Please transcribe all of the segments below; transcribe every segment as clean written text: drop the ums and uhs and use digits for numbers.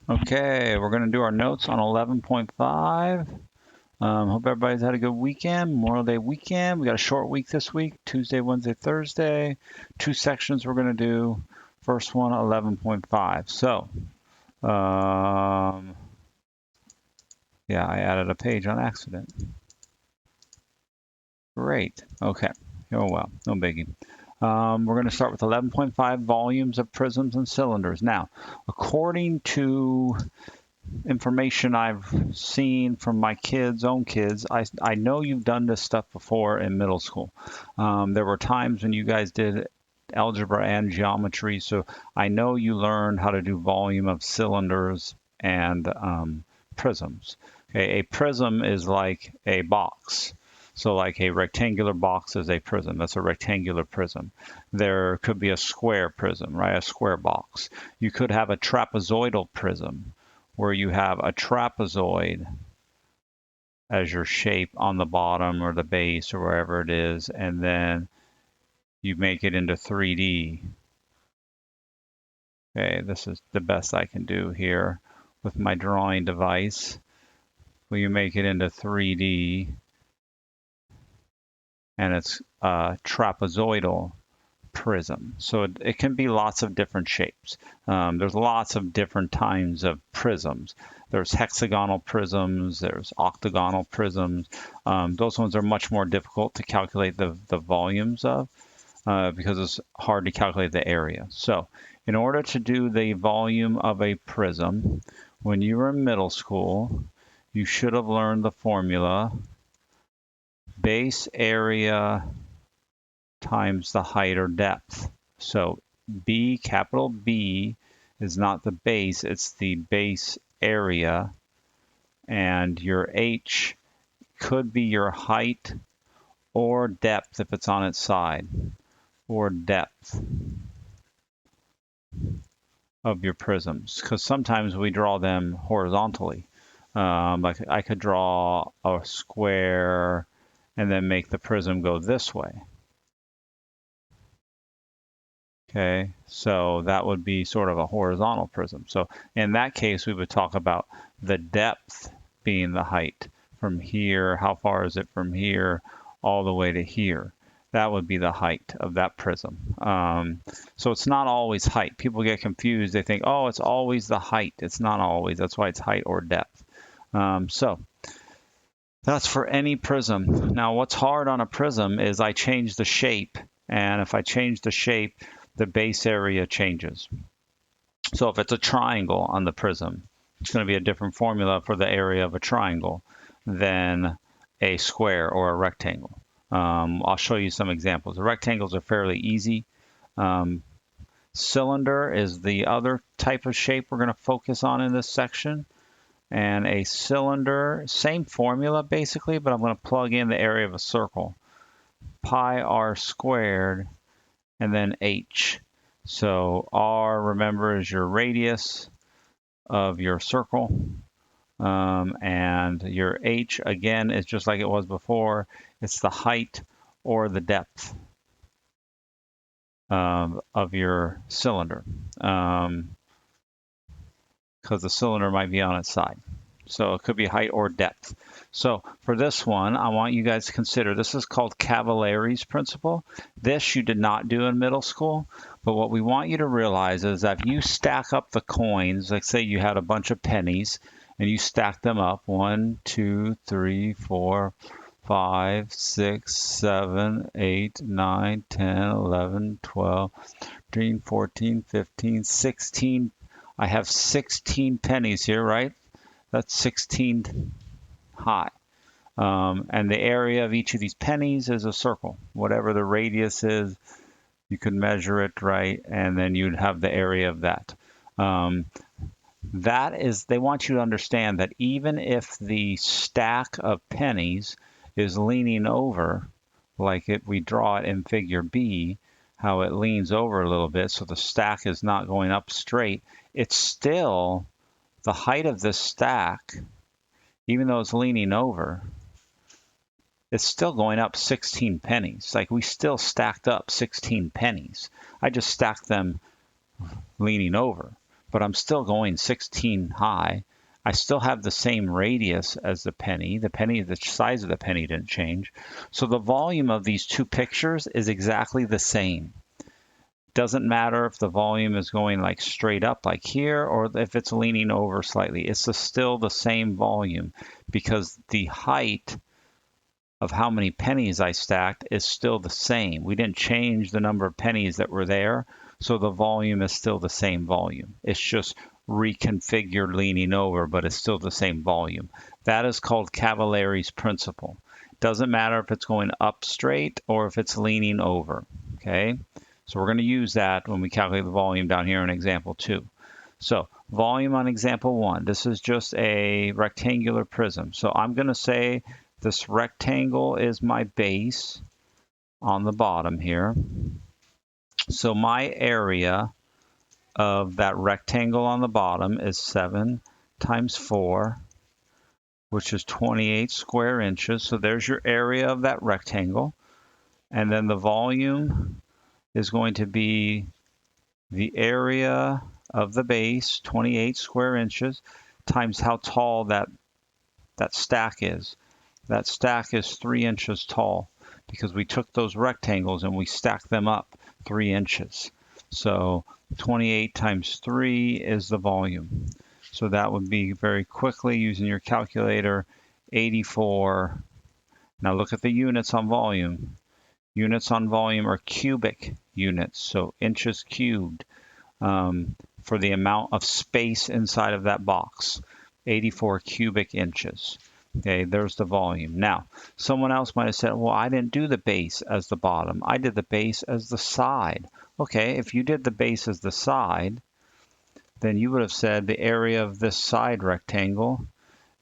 Okay, we're going to do our notes on 11.5. Hope everybody's had a good weekend, Memorial Day weekend. We got a short week this week, Tuesday, Wednesday, Thursday. 2 sections we're going to do. First one, 11.5. So, yeah, I added a page on accident. Great. Okay. Oh, well, no biggie. We're going to start with 11.5 volumes of prisms and cylinders. Now, according to information I've seen from my own kids, I know you've done this stuff before in middle school. There were times when you guys did algebra and geometry, so I know you learned how to do volume of cylinders and prisms. Okay, a prism is like a box. So like a rectangular box is a prism. That's a rectangular prism. There could be a square prism, right? A square box. You could have a trapezoidal prism where you have a trapezoid as your shape on the bottom or the base or wherever it is, and then you make it into 3D. Okay, this is the best I can do here with my drawing device. Well, you make it into 3D, and it's a trapezoidal prism. So it can be lots of different shapes. There's lots of different kinds of prisms. There's hexagonal prisms, there's octagonal prisms. Those ones are much more difficult to calculate the volumes of because it's hard to calculate the area. So in order to do the volume of a prism, when you were in middle school, you should have learned the formula base area times the height or depth. So B, capital B, is not the base, it's the base area. And your H could be your height or depth if it's on its side, or depth of your prisms. Because sometimes we draw them horizontally. Like I could draw a square and then make the prism go this way. Okay, so that would be sort of a horizontal prism. So in that case, we would talk about the depth being the height from here. How far is it from here all the way to here? That would be the height of that prism. So it's not always height. People get confused. They think, oh, it's always the height. It's not always. That's why it's height or depth. So that's for any prism. Now, what's hard on a prism is I change the shape. And if I change the shape, the base area changes. So if it's a triangle on the prism, it's going to be a different formula for the area of a triangle than a square or a rectangle. I'll show you some examples. The rectangles are fairly easy. Cylinder is the other type of shape we're going to focus on in this section. And a cylinder, same formula basically, but I'm going to plug in the area of a circle. Pi r squared and then h. So r, remember, is your radius of your circle. And your h, again, is just like it was before. It's the height or the depth of your cylinder. Because the cylinder might be on its side. So it could be height or depth. So for this one, I want you guys to consider, this is called Cavaliere's principle. This you did not do in middle school, but what we want you to realize is that if you stack up the coins, like say you had a bunch of pennies, and you stack them up, 1, 2, 3, 4, 5, 6, 7, 8, 9, 10, 11, 12, 13, 14, 15, 16. I have 16 pennies here, right? That's 16 high. And the area of each of these pennies is a circle. Whatever the radius is, you can measure it, right? And then you'd have the area of that. That is, they want you to understand that even if the stack of pennies is leaning over, like we draw it in figure B, how it leans over a little bit, so the stack is not going up straight, it's still the height of this stack, even though it's leaning over, it's still going up 16 pennies. Like we still stacked up 16 pennies. I just stacked them leaning over. but I'm still going 16 high. I still have the same radius as the penny. The size of the penny didn't change. So the volume of these two pictures is exactly the same. Doesn't matter if the volume is going like straight up like here or if it's leaning over slightly. It's still the same volume because the height of how many pennies I stacked is still the same. We didn't change the number of pennies that were there, so the volume is still the same volume. It's just reconfigured leaning over, but it's still the same volume. That is called Cavaliere's principle. Doesn't matter if it's going up straight or if it's leaning over, okay? So we're going to use that when we calculate the volume down here in example 2. So volume on example 1, this is just a rectangular prism. So I'm going to say this rectangle is my base on the bottom here. So my area of that rectangle on the bottom is 7 times 4, which is 28 square inches. So there's your area of that rectangle. And then the volume is going to be the area of the base, 28 square inches, times how tall that stack is. That stack is 3 inches tall because we took those rectangles and we stacked them up 3 inches. So 28 times 3 is the volume. So that would be very quickly using your calculator, 84. Now look at the units on volume. Units on volume are cubic units, so inches cubed for the amount of space inside of that box, 84 cubic inches. Okay, there's the volume. Now, someone else might have said, well, I didn't do the base as the bottom. I did the base as the side. Okay, if you did the base as the side, then you would have said the area of this side rectangle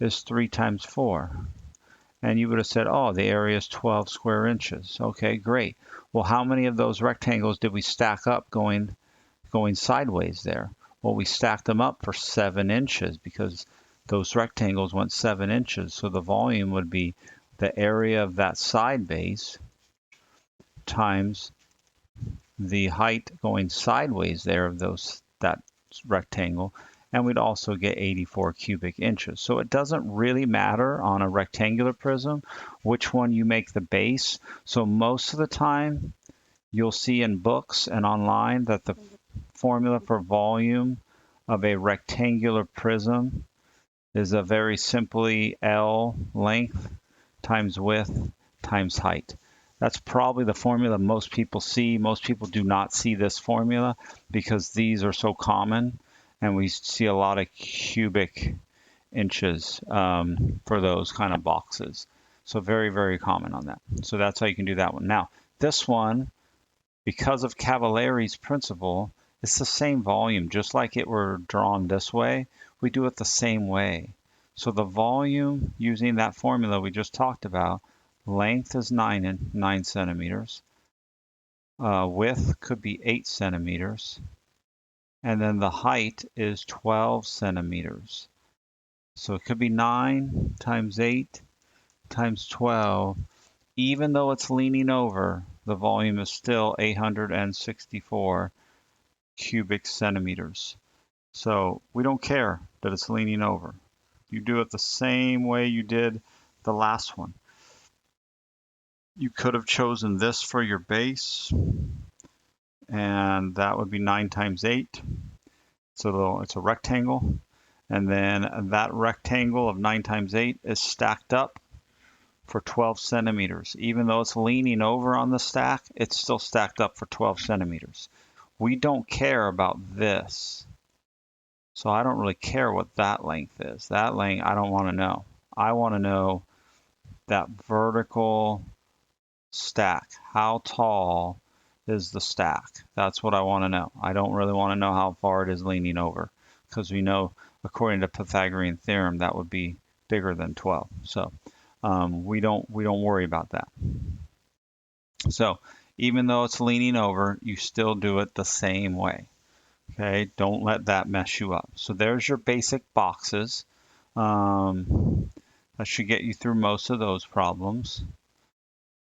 is 3 times 4. And you would have said, oh, the area is 12 square inches. Okay, great. Well, how many of those rectangles did we stack up going sideways there? Well, we stacked them up for 7 inches because those rectangles went 7 inches. So the volume would be the area of that side base times the height going sideways there of that rectangle, and we'd also get 84 cubic inches. So it doesn't really matter on a rectangular prism which one you make the base. So most of the time you'll see in books and online that the formula for volume of a rectangular prism is a very simply L, length, times width, times height. That's probably the formula most people see. Most people do not see this formula because these are so common, and we see a lot of cubic inches for those kind of boxes. So very, very common on that. So that's how you can do that one. Now, this one, because of Cavaliere's principle, it's the same volume. Just like it were drawn this way, we do it the same way. So the volume using that formula we just talked about, length is 9 centimeters. Width could be 8 centimeters. And then the height is 12 centimeters. So it could be 9 times 8 times 12. Even though it's leaning over, the volume is still 864 cubic centimeters. So we don't care that it's leaning over. You do it the same way you did the last one. You could have chosen this for your base, and that would be 9 times 8. So it's a rectangle, and then that rectangle of 9 times 8 is stacked up for 12 centimeters. Even though it's leaning over on the stack, it's still stacked up for 12 centimeters. We don't care about this. So I don't really care what that length is. That length, I don't want to know. I want to know that vertical stack. How tall is the stack? That's what I want to know. I don't really want to know how far it is leaning over, because we know, according to Pythagorean theorem, that would be bigger than 12. So we don't worry about that. So even though it's leaning over, you still do it the same way. Okay, don't let that mess you up. So there's your basic boxes. That should get you through most of those problems.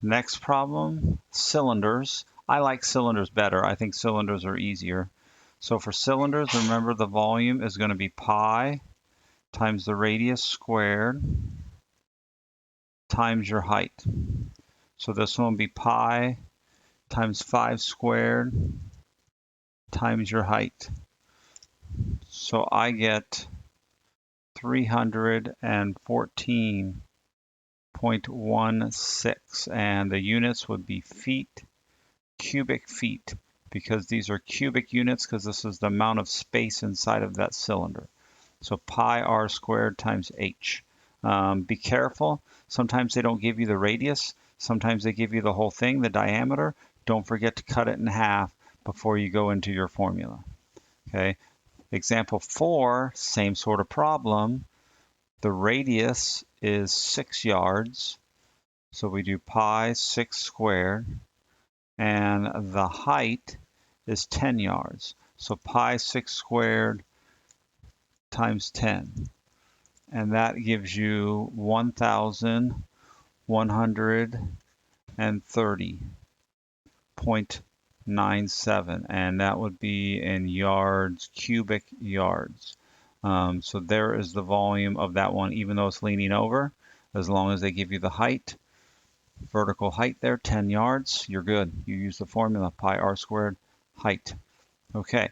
Next problem, cylinders. I like cylinders better. I think cylinders are easier. So for cylinders, remember the volume is going to be pi times the radius squared times your height. So this one will be pi times 5 squared times your height. So I get 314.16, and the units would be feet, cubic feet, because these are cubic units because this is the amount of space inside of that cylinder. So pi r squared times h. Be careful. Sometimes they don't give you the radius. Sometimes they give you the whole thing, the diameter. Don't forget to cut it in half before you go into your formula. Okay. Example 4, same sort of problem. The radius is 6 yards. So we do pi 6 squared. And the height is 10 yards. So pi 6 squared times 10. And that gives you 1,130.97, and that would be in yards, cubic yards. So there is the volume of that one, even though it's leaning over. As long as they give you the height, vertical height there, 10 yards, you're good. You use the formula, pi r squared height. Okay.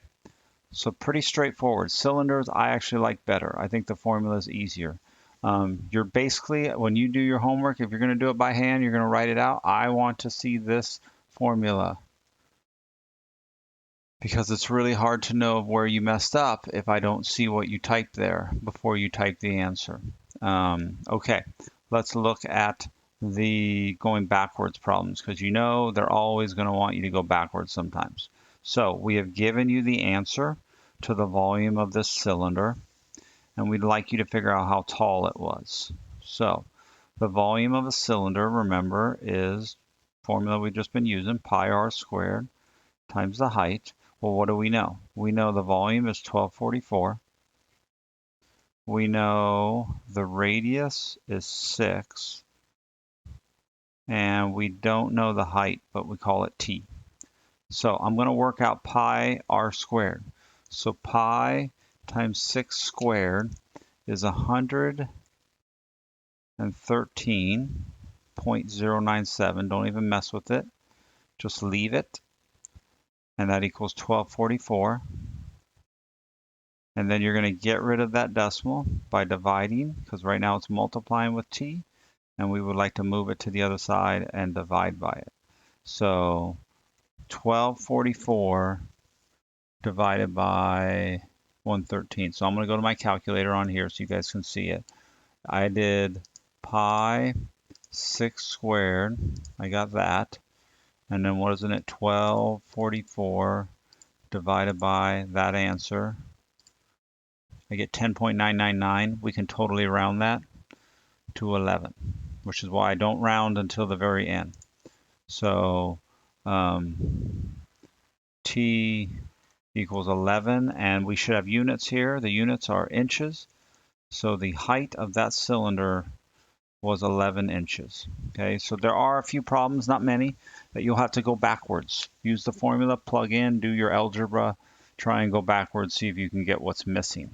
So pretty straightforward. Cylinders, I actually like better. I think the formula is easier. You're basically, when you do your homework, if you're going to do it by hand, you're going to write it out. I want to see this formula because it's really hard to know where you messed up if I don't see what you typed there before you type the answer. Okay, let's look at the going backwards problems because you know they're always going to want you to go backwards sometimes. So we have given you the answer to the volume of this cylinder, and we'd like you to figure out how tall it was. So the volume of a cylinder, remember, is formula we've just been using, pi r squared times the height. Well, what do we know? We know the volume is 1244. We know the radius is 6. And we don't know the height, but we call it t. So I'm going to work out pi r squared. So pi times 6 squared is 113.097. Don't even mess with it. Just leave it. And that equals 1244. And then you're going to get rid of that decimal by dividing, because right now it's multiplying with t. And we would like to move it to the other side and divide by it. So 1244 divided by 113. So I'm going to go to my calculator on here so you guys can see it. I did pi 6 squared. I got that. And then what isn't it? 1244 divided by that answer. I get 10.999. We can totally round that to 11, which is why I don't round until the very end. So T equals 11, and we should have units here. The units are inches. So the height of that cylinder was 11 inches. Okay, so there are a few problems, not many, that you'll have to go backwards. Use the formula, plug in, do your algebra, try and go backwards, see if you can get what's missing.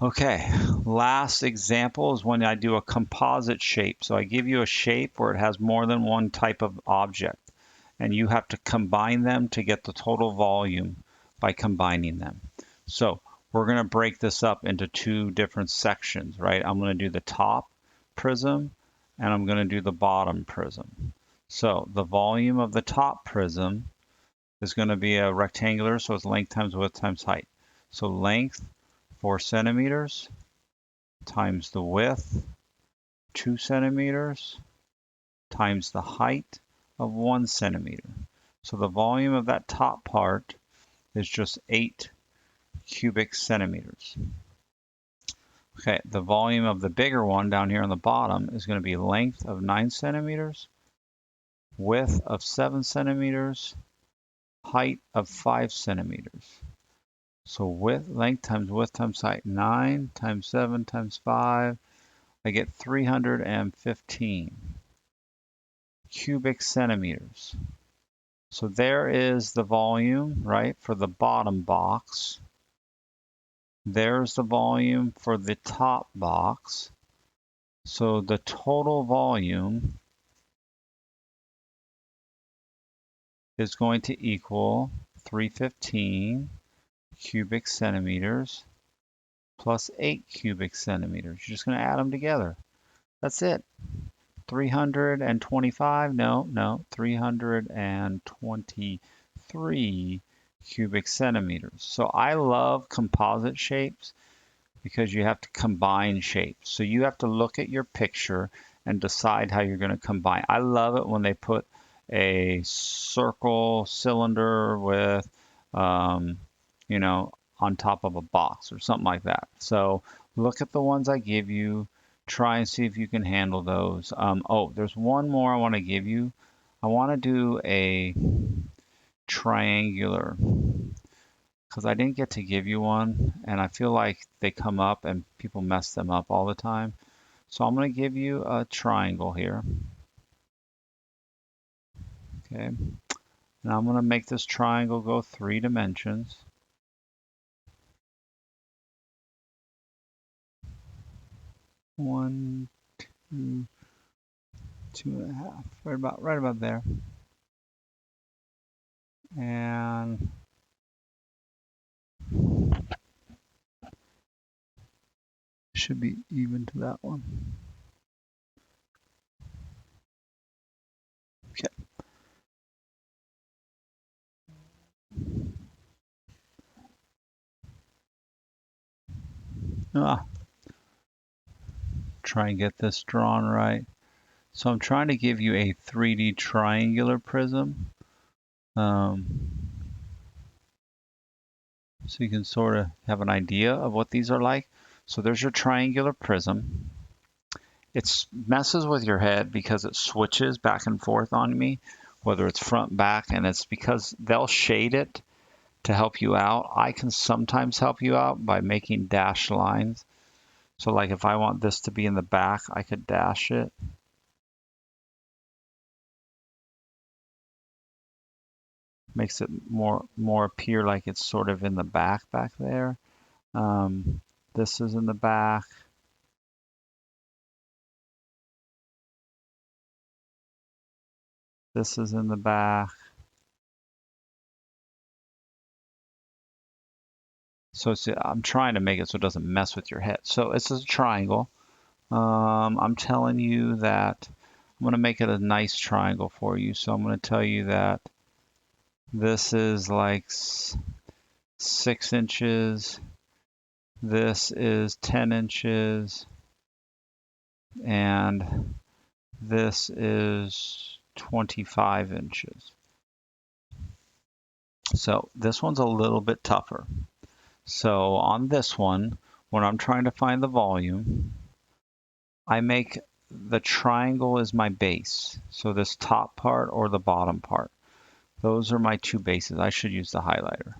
Okay, last example is when I do a composite shape. So I give you a shape where it has more than one type of object, and you have to combine them to get the total volume by combining them. So we're going to break this up into two different sections, right? I'm going to do the top prism, and I'm going to do the bottom prism. So the volume of the top prism is going to be a rectangular, so it's length times width times height. So length 4 centimeters times the width 2 centimeters times the height of 1 centimeter. So the volume of that top part is just 8 cubic centimeters. Okay, the volume of the bigger one down here on the bottom is going to be length of 9 centimeters, width of 7 centimeters, height of 5 centimeters. So length times width times height, 9 times 7 times 5, I get 315 cubic centimeters. So there is the volume, right, for the bottom box. There's the volume for the top box. So the total volume is going to equal 315 cubic centimeters plus 8 cubic centimeters. You're just going to add them together. That's it. 325, no, 323 cubic centimeters. So I love composite shapes because you have to combine shapes. So you have to look at your picture and decide how you're going to combine. I love it when they put a circle cylinder with, you know, on top of a box or something like that. So look at the ones I give you. Try and see if you can handle those. Oh, there's one more I want to give you. I want to do a triangular because I didn't get to give you one, and I feel like they come up and people mess them up all the time. So I'm going to give you a triangle here. Okay. Now I'm going to make this triangle go 3 dimensions. One, two, 2.5, right about there. And should be even to that one. Okay. Try and get this drawn right. So I'm trying to give you a 3D triangular prism. So you can sort of have an idea of what these are like. So there's your triangular prism. It messes with your head because it switches back and forth on me, whether it's front, back, and it's because they'll shade it to help you out. I can sometimes help you out by making dashed lines. So like if I want this to be in the back, I could dash it. Makes it more appear like it's sort of in the back there. This is in the back. This is in the back. So I'm trying to make it so it doesn't mess with your head. So it's a triangle. I'm telling you that I'm going to make it a nice triangle for you. So I'm going to tell you that this is like 6 inches. This is 10 inches. And this is 25 inches. So this one's a little bit tougher. So on this one, when I'm trying to find the volume, I make the triangle as my base. So this top part or the bottom part. Those are my two bases. I should use the highlighter.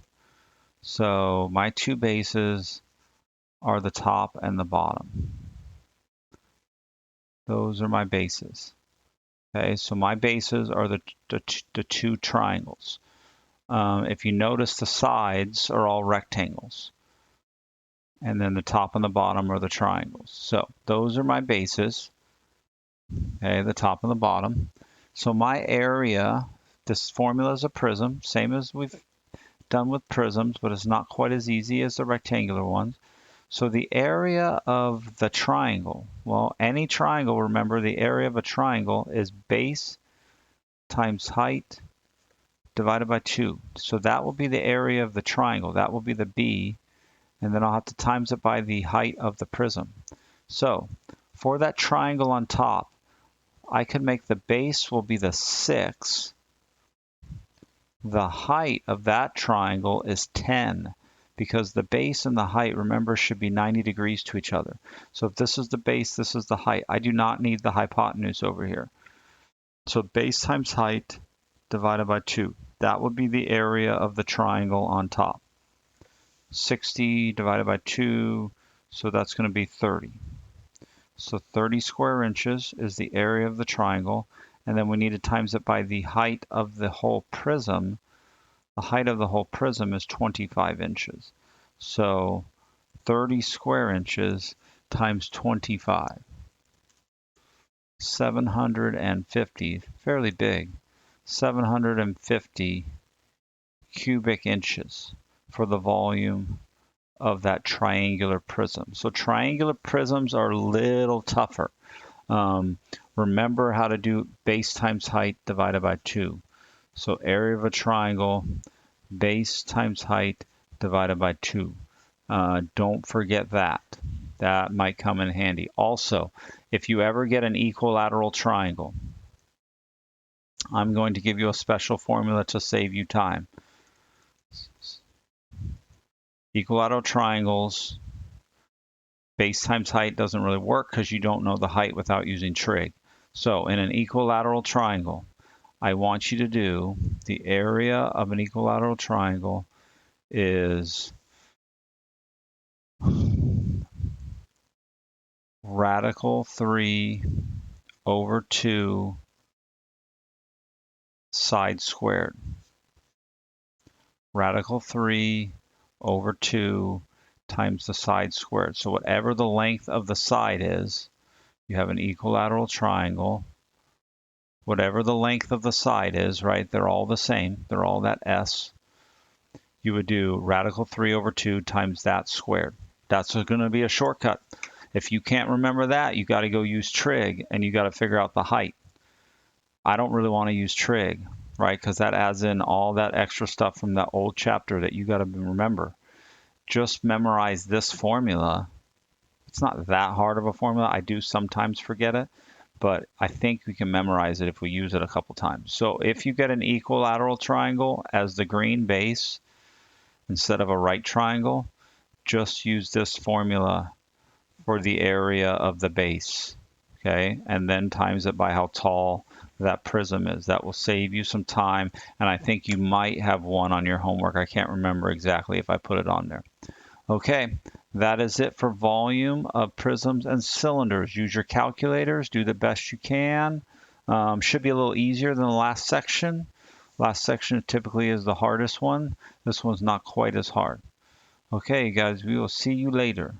So my two bases are the top and the bottom. Those are my bases. Okay, so my bases are the two triangles. If you notice, the sides are all rectangles. And then the top and the bottom are the triangles. So those are my bases. Okay, the top and the bottom. So my area, this formula is a prism, same as we've done with prisms, but it's not quite as easy as the rectangular ones. So the area of the triangle, well, any triangle, remember the area of a triangle is base times height divided by 2. So that will be the area of the triangle. That will be the B, and then I'll have to times it by the height of the prism. So for that triangle on top, I could make the base will be the 6. The height of that triangle is 10 because the base and the height, remember, should be 90 degrees to each other. So if this is the base, this is the height. I do not need the hypotenuse over here. So base times height divided by 2. That would be the area of the triangle on top. 60 divided by 2, so that's going to be 30. So 30 square inches is the area of the triangle, and then we need to times it by the height of the whole prism. The height of the whole prism is 25 inches. So 30 square inches times 25. 750, fairly big, 750 cubic inches for the volume of that triangular prism. So triangular prisms are a little tougher. Remember how to do base times height divided by 2. So area of a triangle, base times height divided by 2. Don't forget that. That might come in handy. Also, if you ever get an equilateral triangle, I'm going to give you a special formula to save you time. Equilateral triangles, base times height doesn't really work because you don't know the height without using trig. So in an equilateral triangle, I want you to do the area of an equilateral triangle is radical 3 over 2 side squared. Radical 3 over 2 times the side squared. So whatever the length of the side is, you have an equilateral triangle. Whatever the length of the side is, right, they're all the same. They're all that S. You would do radical 3 over 2 times that squared. That's going to be a shortcut. If you can't remember that, you got to go use trig, and you got to figure out the height. I don't really want to use trig, right, because that adds in all that extra stuff from that old chapter that you got to remember. Just memorize this formula. It's not that hard of a formula. I do sometimes forget it, but I think we can memorize it if we use it a couple times. So if you get an equilateral triangle as the green base instead of a right triangle, just use this formula for the area of the base, okay? And then times it by how tall that prism is. That will save you some time, and I think you might have one on your homework. I can't remember exactly if I put it on there. Okay, that is it for volume of prisms and cylinders. Use your calculators, do the best you can. Should be a little easier than the last section. Last section typically is the hardest one. This one's not quite as hard. Okay, guys, we will see you later.